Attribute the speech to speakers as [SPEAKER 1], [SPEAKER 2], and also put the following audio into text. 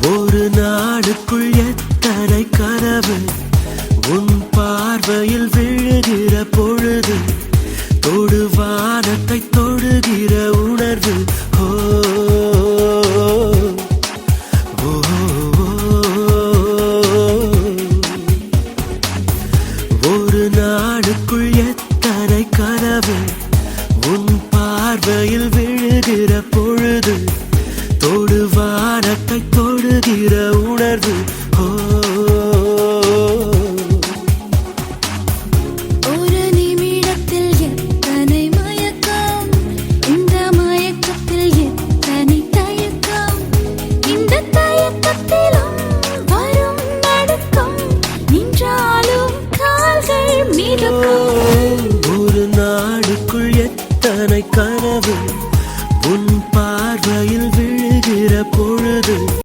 [SPEAKER 1] ஒரு நாளுக்குள் எத்தனை கனவு உன் பார்வையில் விழுகிற பொழுது தொடு வானத்தை தொடுகிற உணர்வு ஓ ஓ, ஒரு நாளுக்குள் எத்தனை கனவு உன் பார்வையில் விழுகிற பொழுது தொடு வானத்தை தொடுகிற